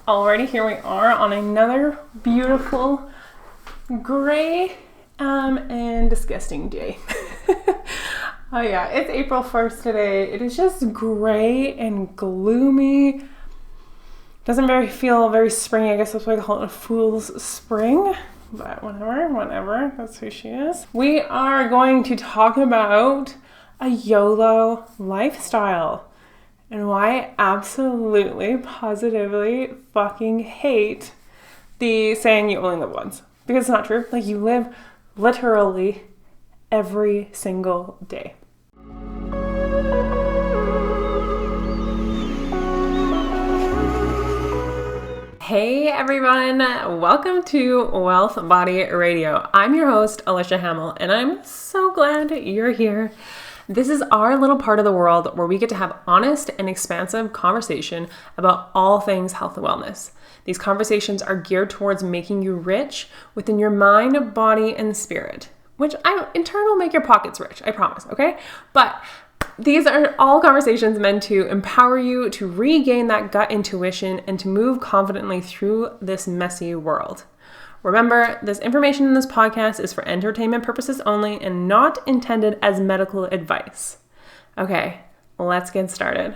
Alrighty, here we are on another beautiful gray and disgusting day. Oh yeah, it's April 1st today. It is just gray and gloomy. Doesn't feel very springy. I guess that's why they call it a fool's spring. But whatever, that's who she is. We are going to talk about a YOLO lifestyle and why I absolutely, positively fucking hate the saying you only live once. Because it's not true. Like, you live literally every single day. Hey everyone, welcome to Wellth Body Radio. I'm your host, Alicia Hamill, and I'm so glad you're here. This is our little part of the world where we get to have honest and expansive conversation about all things health and wellness. These conversations are geared towards making you rich within your mind, body, and spirit, which in turn will make your pockets rich, I promise, okay? But these are all conversations meant to empower you to regain that gut intuition and to move confidently through this messy world. Remember, this information in this podcast is for entertainment purposes only and not intended as medical advice. Okay, let's get started.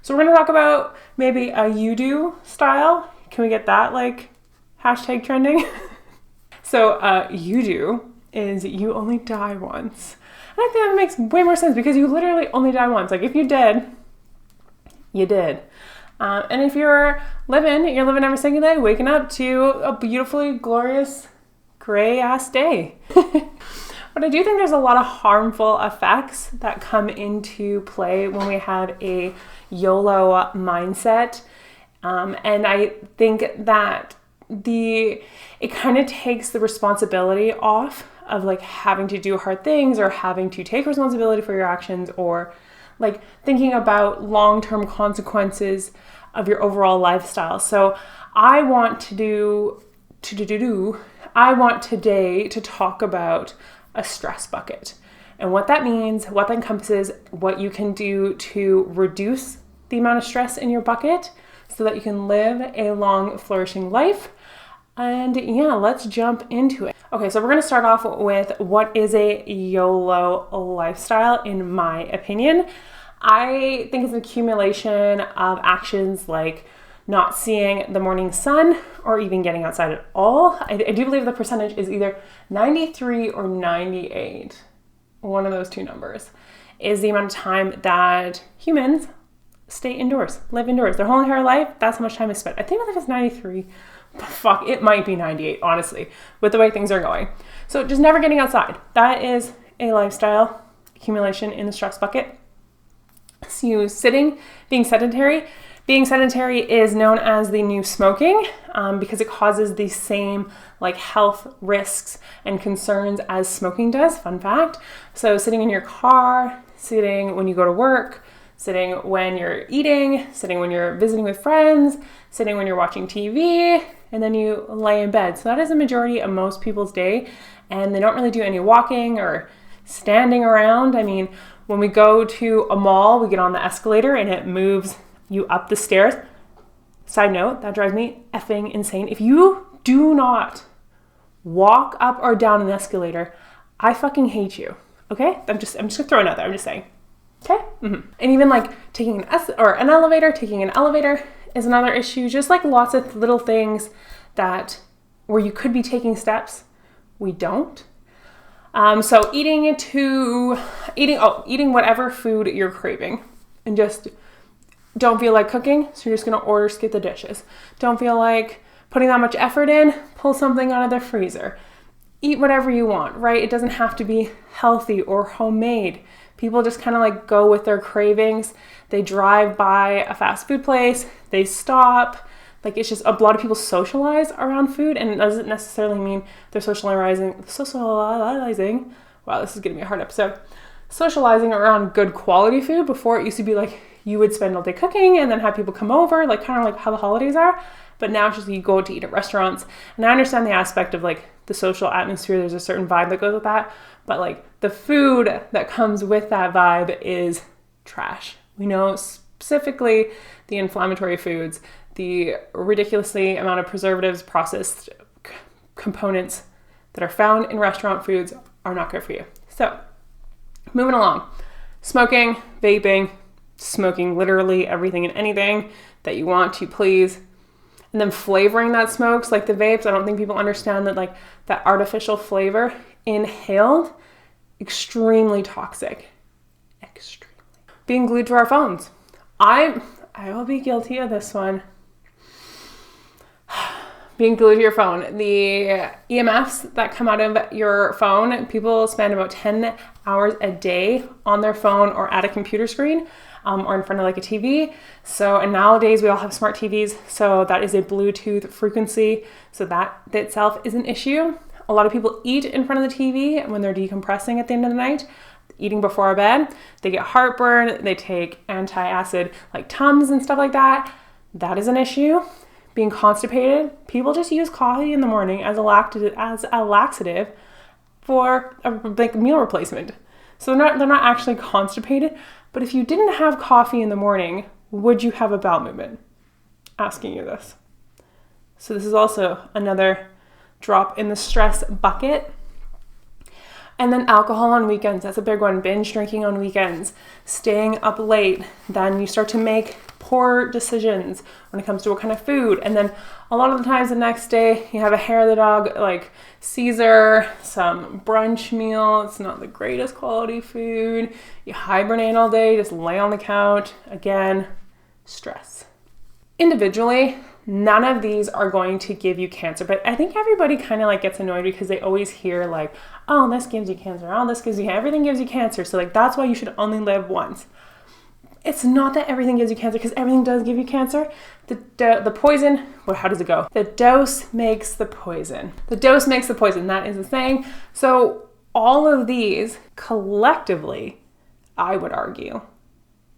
So we're going to talk about maybe a yodo style. Can we get that hashtag trending? So yodo is you only die once. And I think that makes way more sense because you literally only die once. Like, if you did, you did. And if you're living every single day, waking up to a beautifully glorious gray ass day. But I do think there's a lot of harmful effects that come into play when we have a YOLO mindset. And I think that it kind of takes the responsibility off of having to do hard things or having to take responsibility for your actions or thinking about long-term consequences of your overall lifestyle. So I want today to talk about a stress bucket and what that means, what that encompasses, what you can do to reduce the amount of stress in your bucket so that you can live a long, flourishing life. And yeah, let's jump into it. Okay, so we're going to start off with what is a YOLO lifestyle, in my opinion. I think it's an accumulation of actions like not seeing the morning sun or even getting outside at all. I do believe the percentage is either 93 or 98. One of those two numbers is the amount of time that humans stay indoors, live indoors. Their whole entire life, that's how much time is spent. I think it's 93. But fuck, it might be 98, honestly, with the way things are going. So just never getting outside. That is a lifestyle accumulation in the stress bucket. So being sedentary. Being sedentary is known as the new smoking because it causes the same health risks and concerns as smoking does. Fun fact. So sitting in your car, sitting when you go to work, sitting when you're eating, sitting when you're visiting with friends, sitting when you're watching TV, and then you lay in bed. So that is the majority of most people's day, and they don't really do any walking or standing around. I mean, when we go to a mall, we get on the escalator and it moves you up the stairs. Side note, that drives me effing insane. If you do not walk up or down an escalator, I fucking hate you. Okay? I'm just gonna throw it out there. I'm just saying. Okay? Mm-hmm. And even taking an elevator is another issue. Just lots of little things where you could be taking steps, we don't. So eating whatever food you're craving, and just don't feel like cooking, so you're just gonna skip the dishes. Don't feel like putting that much effort in, pull something out of the freezer. Eat whatever you want, right? It doesn't have to be healthy or homemade. People just kind of go with their cravings. They drive by a fast food place, they stop. It's just a lot of people socialize around food, and it doesn't necessarily mean they're socializing. Wow, this is gonna be a hard episode. Socializing around good quality food. Before, it used to be you would spend all day cooking and then have people come over, kind of how the holidays are. But now it's just you go to eat at restaurants. And I understand the aspect of the social atmosphere. There's a certain vibe that goes with that. But the food that comes with that vibe is trash. We know specifically the inflammatory foods, the ridiculously amount of preservatives, processed components that are found in restaurant foods are not good for you. So, moving along. Smoking, vaping, smoking literally everything and anything that you want to please. And then flavoring that smokes, like the vapes, I don't think people understand that like that artificial flavor inhaled, extremely toxic. Extremely. Being glued to our phones. I will be guilty of this one. Being glued to your phone. The EMFs that come out of your phone, people spend about 10 hours a day on their phone or at a computer screen or in front of like a TV. So, and nowadays we all have smart TVs. So that is a Bluetooth frequency. So that itself is an issue. A lot of people eat in front of the TV when they're decompressing at the end of the night, eating before bed. They get heartburn. They take antacid like Tums and stuff like that. That is an issue. Being constipated, people just use coffee in the morning as a laxative for a like meal replacement. So they're not actually constipated. But if you didn't have coffee in the morning, would you have a bowel movement? Asking you this. So this is also another drop in the stress bucket. And then alcohol on weekends, that's a big one. Binge drinking on weekends, staying up late. Then you start to make poor decisions when it comes to what kind of food. And then a lot of the times the next day you have a hair of the dog, like Caesar, some brunch meal. It's not the greatest quality food. You hibernate all day, just lay on the couch. Again, stress. Individually, none of these are going to give you cancer, but I think everybody kind of like gets annoyed because they always hear like, oh, this gives you cancer. Oh, this gives you, everything gives you cancer. So like, that's why you should only live once. It's not that everything gives you cancer, because everything does give you cancer. The poison, well, how does it go? The dose makes the poison. The dose makes the poison. That is the saying. So all of these collectively, I would argue,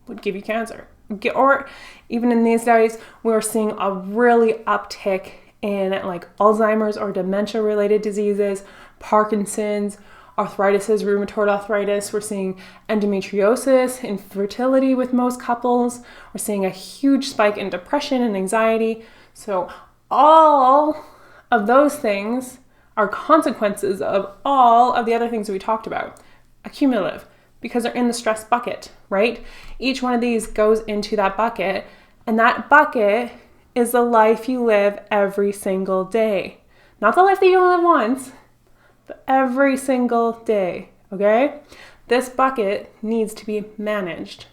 would give you cancer. Or even in these days, we're seeing a really uptick in like Alzheimer's or dementia related diseases, Parkinson's, arthritis, rheumatoid arthritis. We're seeing endometriosis, infertility with most couples. We're seeing a huge spike in depression and anxiety. So all of those things are consequences of all of the other things that we talked about, accumulative, because they're in the stress bucket, right? Each one of these goes into that bucket, and that bucket is the life you live every single day. Not the life that you only live once, but every single day, okay? This bucket needs to be managed.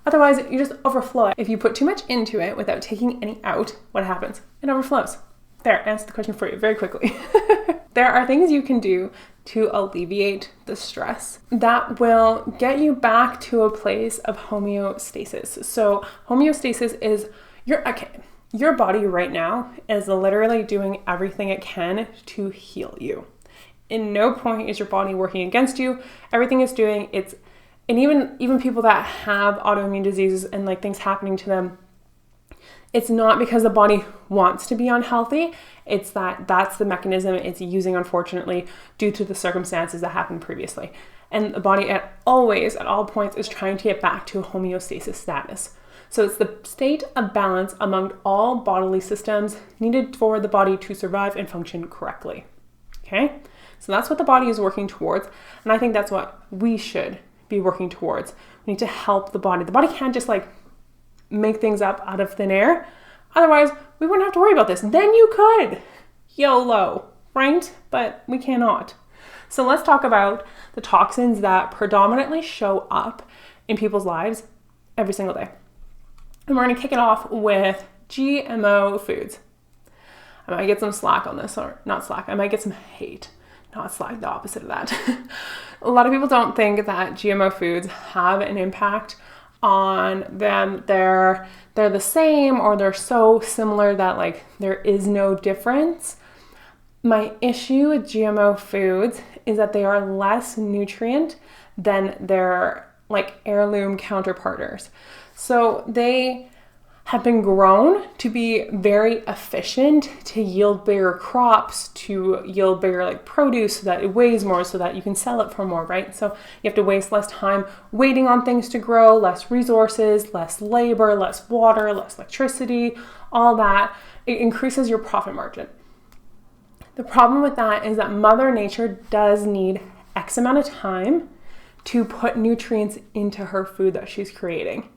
Otherwise, you just overflow it. If you put too much into it without taking any out, what happens? It overflows. There, answer the question for you very quickly. There are things you can do to alleviate the stress that will get you back to a place of homeostasis. So homeostasis is your body right now is literally doing everything it can to heal you. In no point is your body working against you. Everything it's doing, and even people that have autoimmune diseases and like things happening to them, it's not because the body wants to be unhealthy. It's that's the mechanism it's using, unfortunately, due to the circumstances that happened previously. And the body at all points is trying to get back to a homeostasis status. So it's the state of balance among all bodily systems needed for the body to survive and function correctly. Okay? So that's what the body is working towards. And I think that's what we should be working towards. We need to help the body. The body can't just like make things up out of thin air. Otherwise, we wouldn't have to worry about this. Then you could. YOLO, right? But we cannot. So let's talk about the toxins that predominantly show up in people's lives every single day. And we're going to kick it off with GMO foods. I might get some slack on this, or not slack. I might get some hate. Not slack, the opposite of that. A lot of people don't think that GMO foods have an impact on them. They're the same, or they're so similar that like there is no difference. My issue with GMO foods is that they are less nutrient than their like heirloom counterparters. So they have been grown to be very efficient, to yield bigger crops, to yield bigger like produce so that it weighs more, so that you can sell it for more, right? So you have to waste less time waiting on things to grow, less resources, less labor, less water, less electricity, all that. It increases your profit margin. The problem with that is that Mother Nature does need X amount of time to put nutrients into her food that she's creating.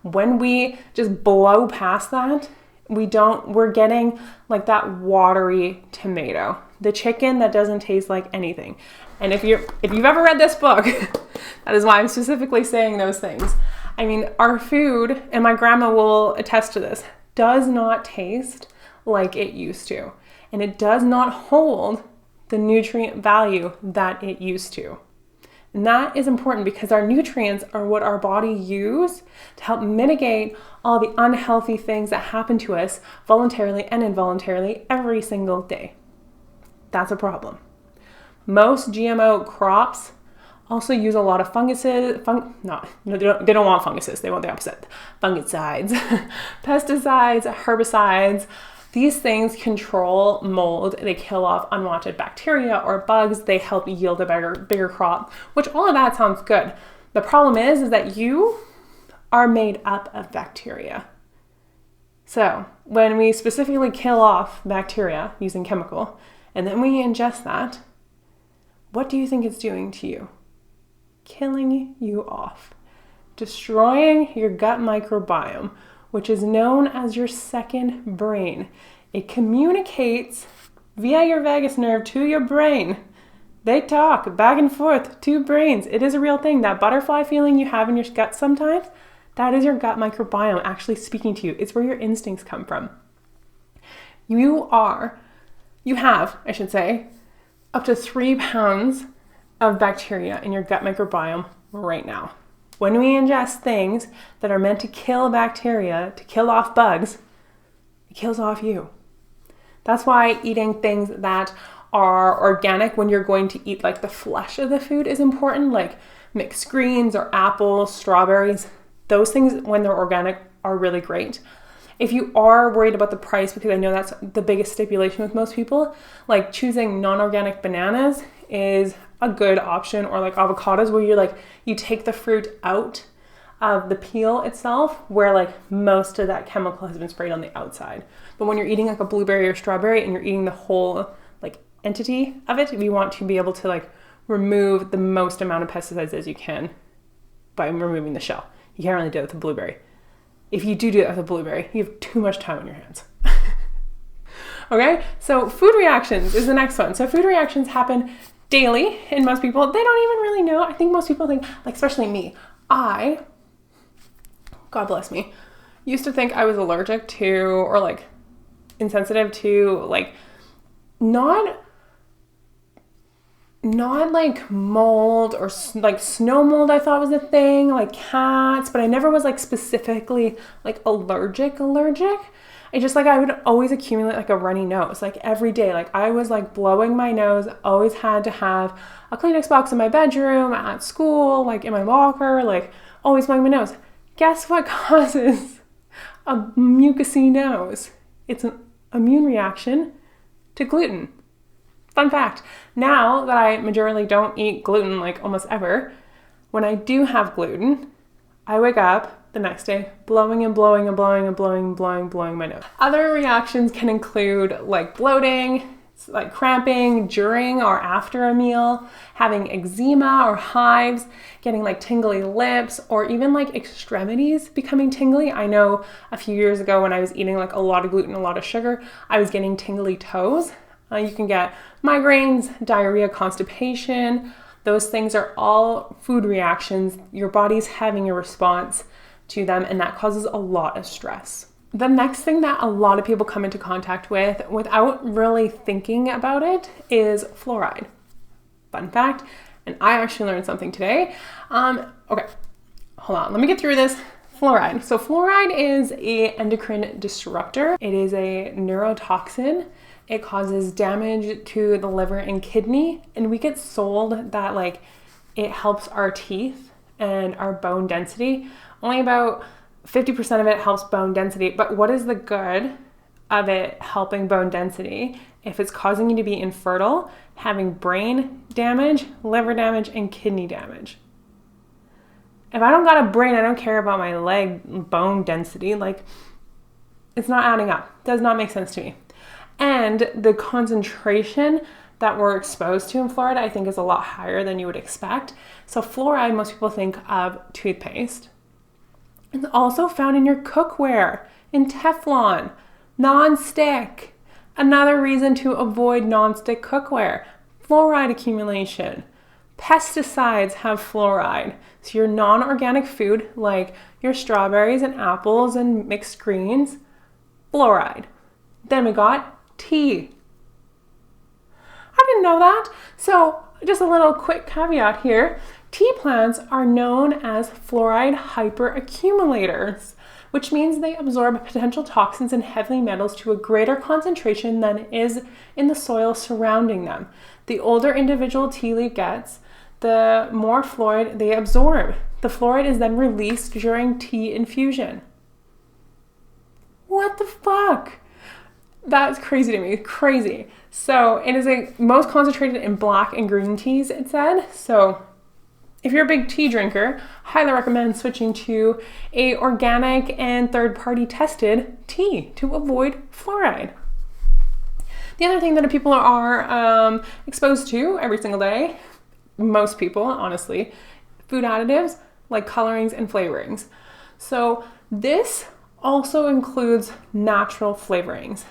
When we just blow past that, we're getting like that watery tomato, the chicken that doesn't taste like anything. And if you've ever read this book, that is why I'm specifically saying those things. I mean, our food, and my grandma will attest to this, does not taste like it used to. And it does not hold the nutrient value that it used to. And that is important because our nutrients are what our body use to help mitigate all the unhealthy things that happen to us voluntarily and involuntarily every single day. That's a problem. Most GMO crops also use a lot of funguses. They don't want funguses. They want the opposite. Fungicides, pesticides, herbicides. These things control mold. They kill off unwanted bacteria or bugs. They help yield a bigger crop, which all of that sounds good. The problem is that you are made up of bacteria. So when we specifically kill off bacteria using chemical, and then we ingest that, what do you think it's doing to you? Killing you off, destroying your gut microbiome, which is known as your second brain. It communicates via your vagus nerve to your brain. They talk back and forth, two brains. It is a real thing. That butterfly feeling you have in your gut sometimes, that is your gut microbiome actually speaking to you. It's where your instincts come from. You have, up to 3 pounds of bacteria in your gut microbiome right now. When we ingest things that are meant to kill bacteria, to kill off bugs, it kills off you. That's why eating things that are organic when you're going to eat like the flesh of the food is important, like mixed greens or apples, strawberries. Those things, when they're organic, are really great. If you are worried about the price, because I know that's the biggest stipulation with most people, like choosing non-organic bananas is a good option, or like avocados where you take the fruit out of the peel itself, where like most of that chemical has been sprayed on the outside. But when you're eating like a blueberry or strawberry and you're eating the whole like entity of it, we want to be able to like remove the most amount of pesticides as you can by removing the shell. You can't really do it with a blueberry. If you do it with a blueberry, you have too much time on your hands. Okay, so food reactions is the next one. So food reactions happen daily in most people. They don't even really know. I think most people think, like especially me, God bless me, used to think I was allergic to or like insensitive to like not like mold or like snow mold. I thought was a thing, like cats, but I never was like specifically like allergic. I just like, I would always accumulate like a runny nose, like every day. Like I was like blowing my nose, always had to have a Kleenex box in my bedroom, at school, like in my locker, like always blowing my nose. Guess what causes a mucousy nose? It's an immune reaction to gluten. Fun fact, now that I majorly don't eat gluten like almost ever, when I do have gluten, I wake up the next day blowing my nose. Other reactions can include like bloating, like cramping during or after a meal, having eczema or hives, getting like tingly lips, or even like extremities becoming tingly. I know a few years ago when I was eating like a lot of gluten, a lot of sugar, I was getting tingly toes. You can get migraines, diarrhea, constipation. Those things are all food reactions. Your body's having a response to them, and that causes a lot of stress. The next thing that a lot of people come into contact with without really thinking about it is fluoride. Fun fact, and I actually learned something today. Okay, hold on, let me get through this. Fluoride. So fluoride is an endocrine disruptor. It is a neurotoxin. It causes damage to the liver and kidney, and we get sold that like it helps our teeth and our bone density. Only about 50% of it helps bone density. But what is the good of it helping bone density if it's causing you to be infertile, having brain damage, liver damage, and kidney damage? If I don't got a brain, I don't care about my leg bone density. Like, it's not adding up. Does not make sense to me. And the concentration that we're exposed to in fluoride, I think, is a lot higher than you would expect. So fluoride, most people think of toothpaste. It's also found in your cookware, in Teflon, non-stick. Another reason to avoid non-stick cookware, fluoride accumulation. Pesticides have fluoride. So your non-organic food, like your strawberries and apples and mixed greens, fluoride. Then we got tea. I didn't know that. So just a little quick caveat here. Tea plants are known as fluoride hyperaccumulators, which means they absorb potential toxins and heavy metals to a greater concentration than is in the soil surrounding them. The older individual tea leaf gets, the more fluoride they absorb. The fluoride is then released during tea infusion. What the fuck? That's crazy to me. Crazy. So it is most concentrated in black and green teas, it said. So if you're a big tea drinker, highly recommend switching to a organic and third-party tested tea to avoid fluoride. The other thing that people are exposed to every single day, most people, honestly, food additives like colorings and flavorings. So this also includes natural flavorings.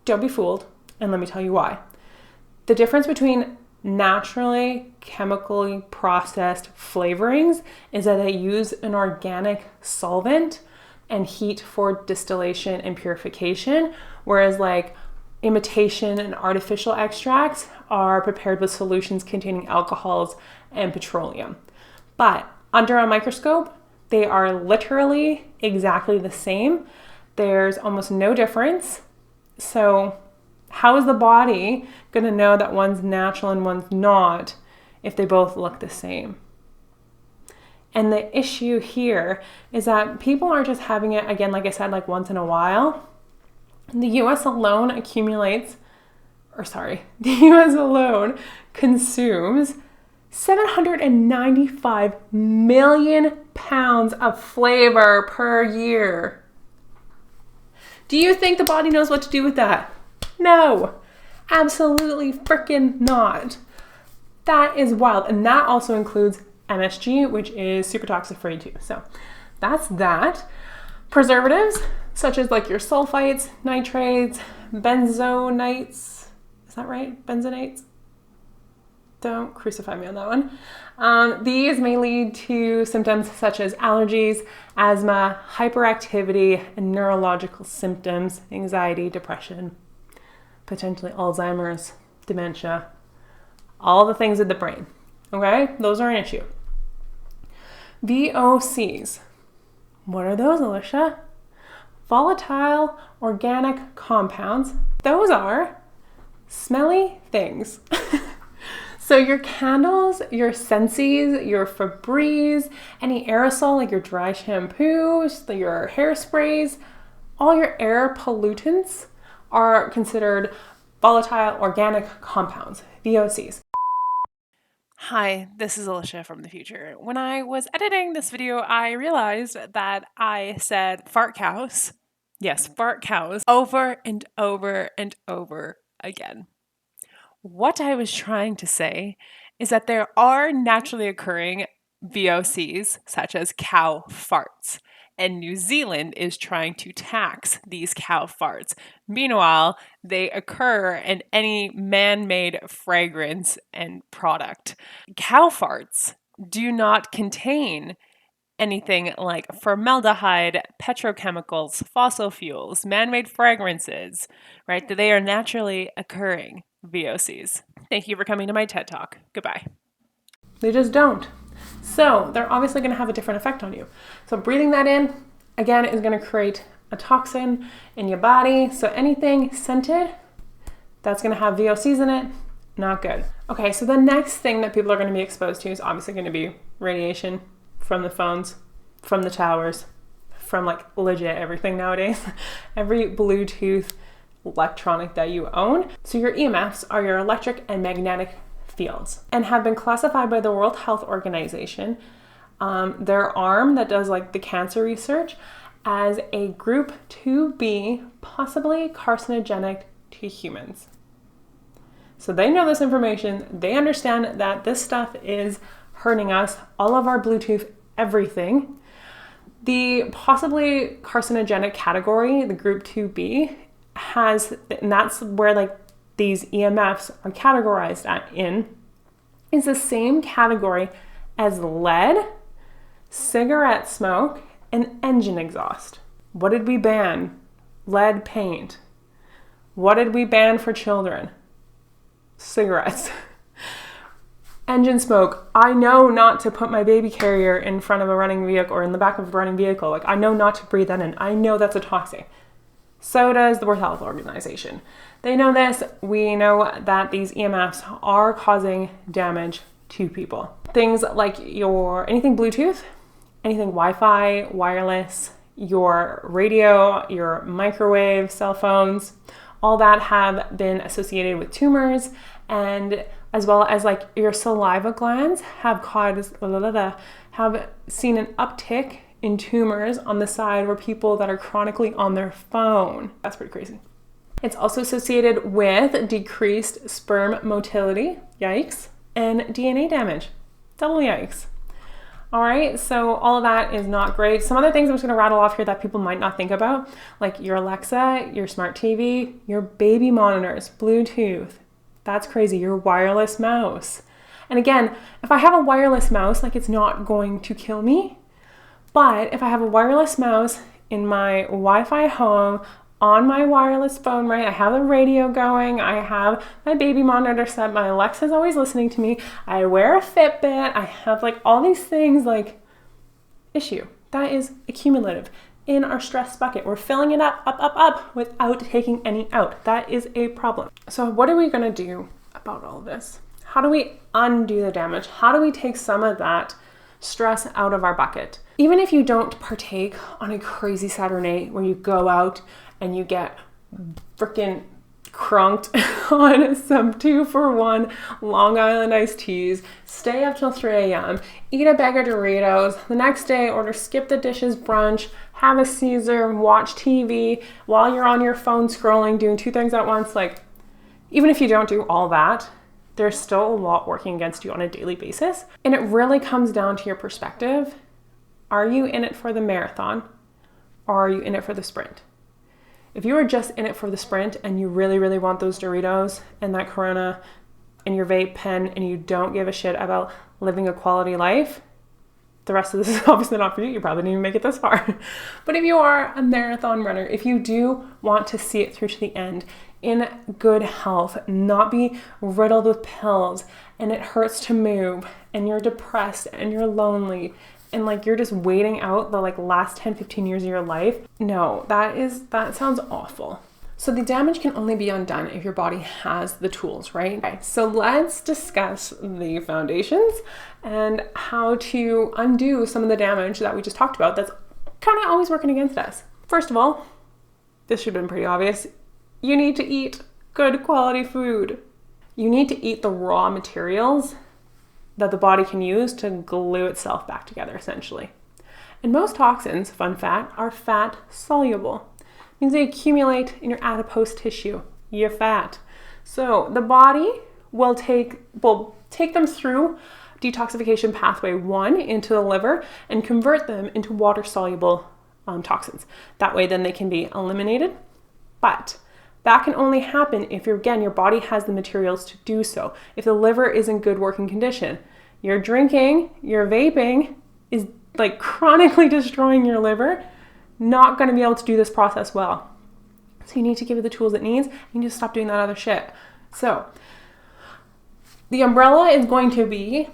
Don't be fooled, and let me tell you why. The difference between naturally chemically processed flavorings is that they use an organic solvent and heat for distillation and purification, whereas like imitation and artificial extracts are prepared with solutions containing alcohols and petroleum. But under a microscope, they are literally exactly the same. There's almost no difference. So how is the body going to know that one's natural and one's not if they both look the same? And the issue here is that people aren't just having it, again, like I said, like once in a while. The US alone consumes 795 million pounds of flavor per year. Do you think the body knows what to do with that? No, absolutely freaking not. That is wild. And that also includes MSG, which is super toxic for you too. So that's that. Preservatives, such as like your sulfites, nitrates, benzonites. Is that right? Benzonates? Don't crucify me on that one. These may lead to symptoms such as allergies, asthma, hyperactivity, and neurological symptoms, anxiety, depression, potentially Alzheimer's, dementia, all the things with the brain. Okay? Those are an issue. VOCs. What are those, Alicia? Volatile organic compounds. Those are smelly things. So your candles, your Scentsies, your Febreze, any aerosol like your dry shampoos, your hairsprays, all your air pollutants are considered volatile organic compounds, VOCs. Hi, this is Alicia from the future. When I was editing this video, I realized that I said fart cows. Yes, fart cows over and over and over again. What I was trying to say is that there are naturally occurring VOCs, such as cow farts, and New Zealand is trying to tax these cow farts. Meanwhile, they occur in any man-made fragrance and product. Cow farts do not contain anything like formaldehyde, petrochemicals, fossil fuels, man-made fragrances, right? They are naturally occurring VOCs. Thank you for coming to my TED Talk. Goodbye. They just don't. So they're obviously going to have a different effect on you. So breathing that in, again, is going to create a toxin in your body. So anything scented, that's going to have VOCs in it. Not good. Okay, so the next thing that people are going to be exposed to is obviously going to be radiation from the phones, from the towers, from like legit everything nowadays. Every Bluetooth electronic that you own. So your EMFs are your electric and magnetic fields, and have been classified by the World Health Organization, their arm that does like the cancer research, as a group 2B, possibly carcinogenic to humans. So they know this information. They understand that this stuff is hurting us, all of our Bluetooth, everything. The possibly carcinogenic category, the group 2B, and that's where like these EMFs are categorized is the same category as lead, cigarette smoke, and engine exhaust. What did we ban? Lead paint. What did we ban for children? Cigarettes. Engine smoke. I know not to put my baby carrier in front of a running vehicle or in the back of a running vehicle. Like, I know not to breathe that in. I know that's a toxic. So does the World Health Organization. They know this. We know that these EMFs are causing damage to people. Things like anything Bluetooth, anything Wi-Fi, wireless, your radio, your microwave, cell phones, all that have been associated with tumors, and as well as like your saliva glands have seen an uptick in tumors on the side where people that are chronically on their phone. That's pretty crazy. It's also associated with decreased sperm motility, yikes, and DNA damage, double yikes. All right, so all of that is not great. Some other things I'm just gonna rattle off here that people might not think about, like your Alexa, your smart TV, your baby monitors, Bluetooth. That's crazy, your wireless mouse. And again, if I have a wireless mouse, like it's not going to kill me. But if I have a wireless mouse in my Wi-Fi home, on my wireless phone, right? I have the radio going, I have my baby monitor set, my Alexa's always listening to me, I wear a Fitbit, I have like all these things, like issue. That is accumulative in our stress bucket. We're filling it up without taking any out. That is a problem. So what are we gonna do about all of this? How do we undo the damage? How do we take some of that stress out of our bucket? Even if you don't partake on a crazy Saturday where you go out and you get freaking crunked on some 2-for-1 Long Island iced teas, stay up till 3 a.m., eat a bag of Doritos, the next day order skip the dishes brunch, have a Caesar, watch TV while you're on your phone scrolling, doing 2 things at once. Like, even if you don't do all that, there's still a lot working against you on a daily basis. And it really comes down to your perspective. Are you in it for the marathon, or are you in it for the sprint? If you are just in it for the sprint and you really, really want those Doritos and that Corona and your vape pen and you don't give a shit about living a quality life, the rest of this is obviously not for you. You probably didn't even make it this far. But if you are a marathon runner, if you do want to see it through to the end in good health, not be riddled with pills and it hurts to move and you're depressed and you're lonely and like you're just waiting out the like last 10-15 years of your life, no, that sounds awful. So the damage can only be undone if your body has the tools, right? Okay, so let's discuss the foundations and how to undo some of the damage that we just talked about that's kind of always working against us. First of all, this should have been pretty obvious. You need to eat good quality food. You need to eat the raw materials that the body can use to glue itself back together, essentially. And most toxins, fun fact, are fat soluble. It means they accumulate in your adipose tissue, your fat. So the body will take them through detoxification pathway 1 into the liver and convert them into water soluble toxins. That way then they can be eliminated. But that can only happen if your body has the materials to do so. If the liver is in good working condition, your drinking, your vaping is like chronically destroying your liver, not going to be able to do this process well. So you need to give it the tools it needs. You need to stop doing that other shit. So the umbrella is going to be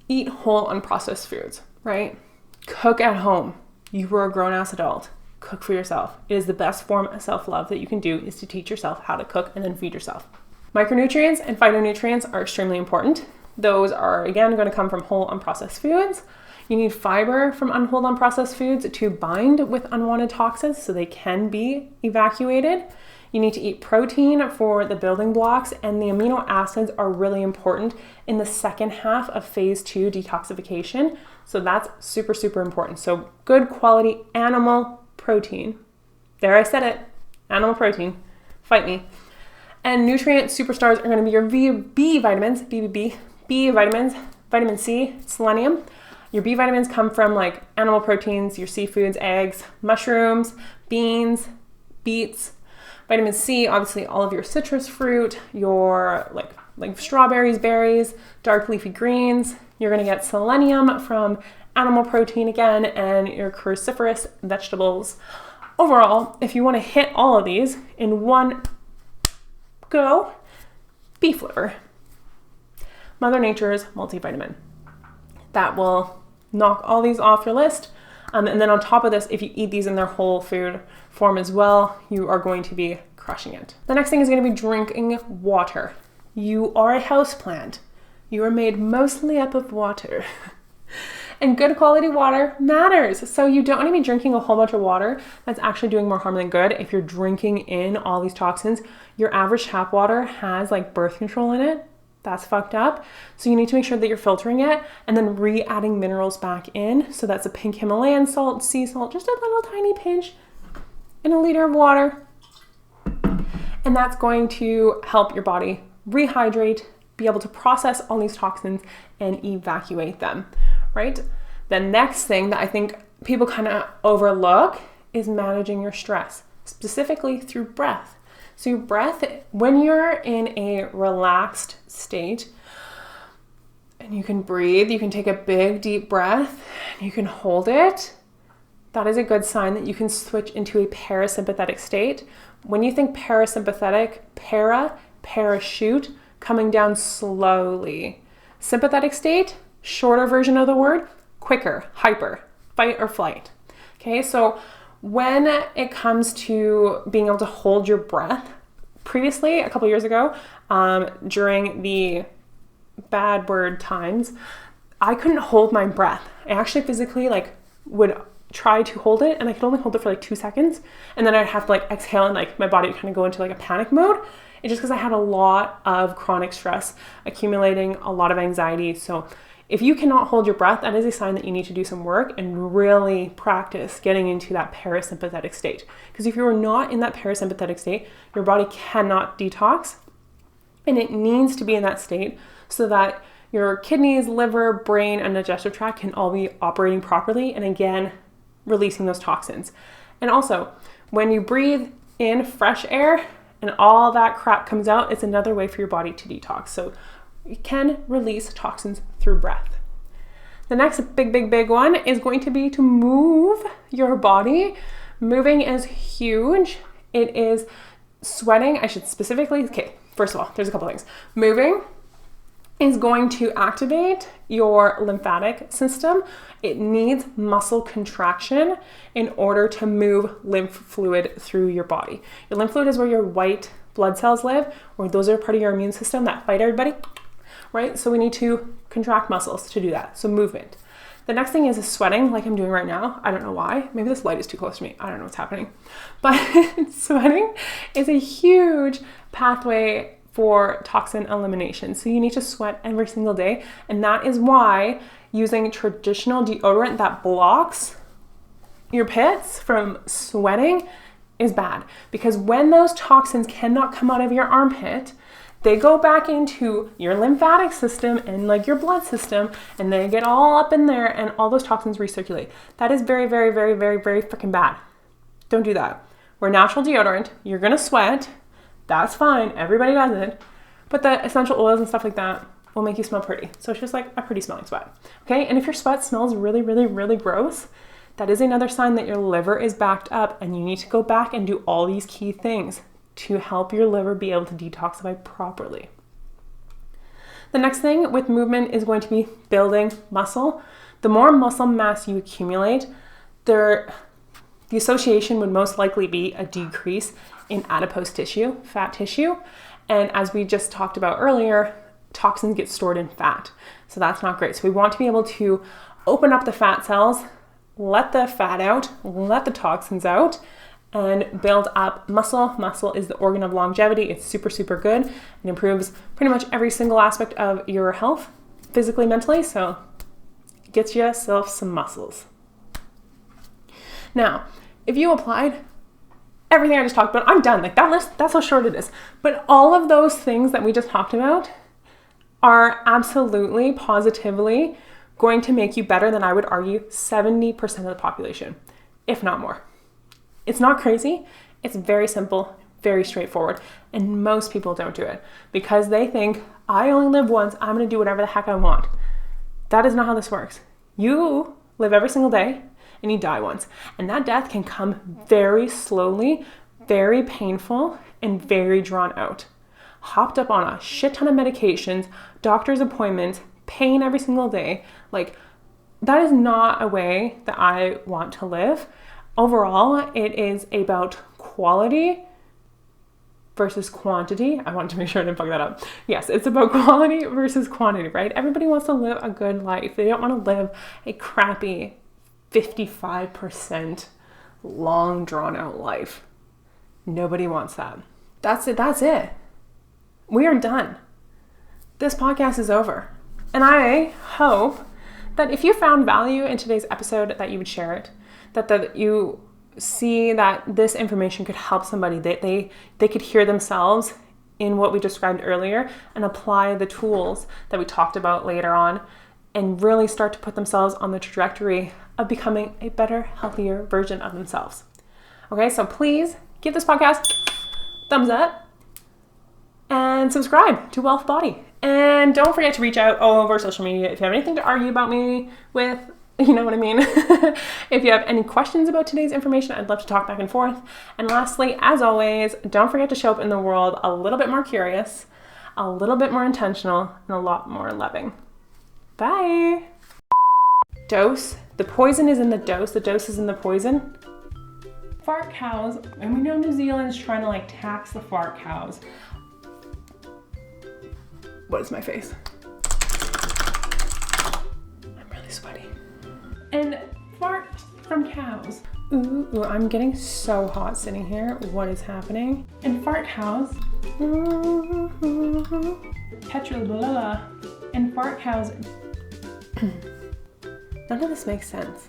eat whole unprocessed foods, right? Cook at home. You were a grown-ass adult. Cook for yourself. It is the best form of self-love that you can do, is to teach yourself how to cook and then feed yourself. Micronutrients and phytonutrients are extremely important. Those are, again, going to come from whole unprocessed foods. You need fiber from unwhole unprocessed foods to bind with unwanted toxins so they can be evacuated. You need to eat protein for the building blocks, and the amino acids are really important in the second half of phase 2 detoxification. So that's super, super important. So good quality animal protein. There, I said it, animal protein, fight me. And nutrient superstars are going to be your B vitamins, B vitamins, vitamin C, selenium. Your B vitamins come from like animal proteins, your seafoods, eggs, mushrooms, beans, beets. Vitamin C, obviously all of your citrus fruit, your like strawberries, berries, dark leafy greens. You're going to get selenium from animal protein again, and your cruciferous vegetables. Overall, if you want to hit all of these in one go, beef liver. Mother Nature's multivitamin. That will knock all these off your list. And then on top of this, if you eat these in their whole food form as well, you are going to be crushing it. The next thing is going to be drinking water. You are a houseplant. You are made mostly up of water. And good quality water matters. So you don't want to be drinking a whole bunch of water that's actually doing more harm than good. If you're drinking in all these toxins, your average tap water has like birth control in it. That's fucked up. So you need to make sure that you're filtering it and then re-adding minerals back in. So that's a pink Himalayan salt, sea salt, just a little tiny pinch in a liter of water. And that's going to help your body rehydrate, be able to process all these toxins and evacuate them, right? The next thing that I think people kind of overlook is managing your stress, specifically through breath. So your breath, when you're in a relaxed state and you can breathe, you can take a big deep breath and you can hold it. That is a good sign that you can switch into a parasympathetic state. When you think parasympathetic, parachute, coming down slowly. Sympathetic state, shorter version of the word, quicker, hyper, fight or flight. Okay, so when it comes to being able to hold your breath, previously, a couple years ago, during the bad word times, I couldn't hold my breath. I actually physically would try to hold it, and I could only hold it for 2 seconds, and then I'd have to exhale, and my body would kind of go into a panic mode. It's just because I had a lot of chronic stress accumulating, a lot of anxiety. So if you cannot hold your breath, that is a sign that you need to do some work and really practice getting into that parasympathetic state. Because if you're not in that parasympathetic state, your body cannot detox, and it needs to be in that state so that your kidneys, liver, brain, and digestive tract can all be operating properly, and again, releasing those toxins. And also, when you breathe in fresh air and all that crap comes out, it's another way for your body to detox. So you can release toxins through breath. The next big one is going to be to move your body. Moving is huge. It is sweating. First of all, there's a couple things. Moving is going to activate your lymphatic system. It needs muscle contraction in order to move lymph fluid through your body. Your lymph fluid is where your white blood cells live, or those are part of your immune system that fight everybody. Right? So we need to contract muscles to do that. So movement. The next thing is sweating, like I'm doing right now. I don't know why. Maybe this light is too close to me. I don't know what's happening. But sweating is a huge pathway for toxin elimination. So you need to sweat every single day. And that is why using traditional deodorant that blocks your pits from sweating is bad. Because when those toxins cannot come out of your armpit, they go back into your lymphatic system and your blood system, and they get all up in there, and all those toxins recirculate. That is very, very, very, very, very freaking bad. Don't do that. We're natural deodorant. You're gonna sweat. That's fine. Everybody does it. But the essential oils and stuff like that will make you smell pretty. So it's just a pretty smelling sweat. Okay? And if your sweat smells really, really, really gross, that is another sign that your liver is backed up, and you need to go back and do all these key things to help your liver be able to detoxify properly. The next thing with movement is going to be building muscle. The more muscle mass you accumulate, the association would most likely be a decrease in adipose tissue, fat tissue. And as we just talked about earlier, toxins get stored in fat. So that's not great. So we want to be able to open up the fat cells, let the fat out, let the toxins out, and build up muscle. Muscle is the organ of longevity. It's super, super good and improves pretty much every single aspect of your health, physically, mentally. So get yourself some muscles. Now, if you applied everything I just talked about, I'm done. Like that list, that's how short it is. But all of those things that we just talked about are absolutely, positively going to make you better than, I would argue, 70% of the population, if not more. It's not crazy. It's very simple, very straightforward. And most people don't do it because they think, I only live once. I'm going to do whatever the heck I want. That is not how this works. You live every single day and you die once. And that death can come very slowly, very painful, and very drawn out. Hopped up on a shit ton of medications, doctor's appointments, pain every single day. Like, that is not a way that I want to live. Overall, it is about quality versus quantity. I want to make sure I didn't fuck that up. Yes, it's about quality versus quantity, right? Everybody wants to live a good life. They don't want to live a crappy 55% long drawn out life. Nobody wants that. That's it. We are done. This podcast is over. And I hope that if you found value in today's episode, that you would share it, that you see that this information could help somebody, that they could hear themselves in what we described earlier and apply the tools that we talked about later on and really start to put themselves on the trajectory of becoming a better, healthier version of themselves. Okay, so please give this podcast a thumbs up and subscribe to Wellth Body. And don't forget to reach out all over social media if you have anything to argue about me with, you know what I mean? If you have any questions about today's information, I'd love to talk back and forth. And lastly, as always, don't forget to show up in the world a little bit more curious, a little bit more intentional, and a lot more loving. Bye. Dose. The poison is in the dose. The dose is in the poison. Fart cows, and we know New Zealand's trying to tax the fart cows. What is my face? I'm really sweaty. And fart from cows. Ooh, I'm getting so hot sitting here. What is happening? And fart cows. Petrolula. And fart cows. None of this makes sense.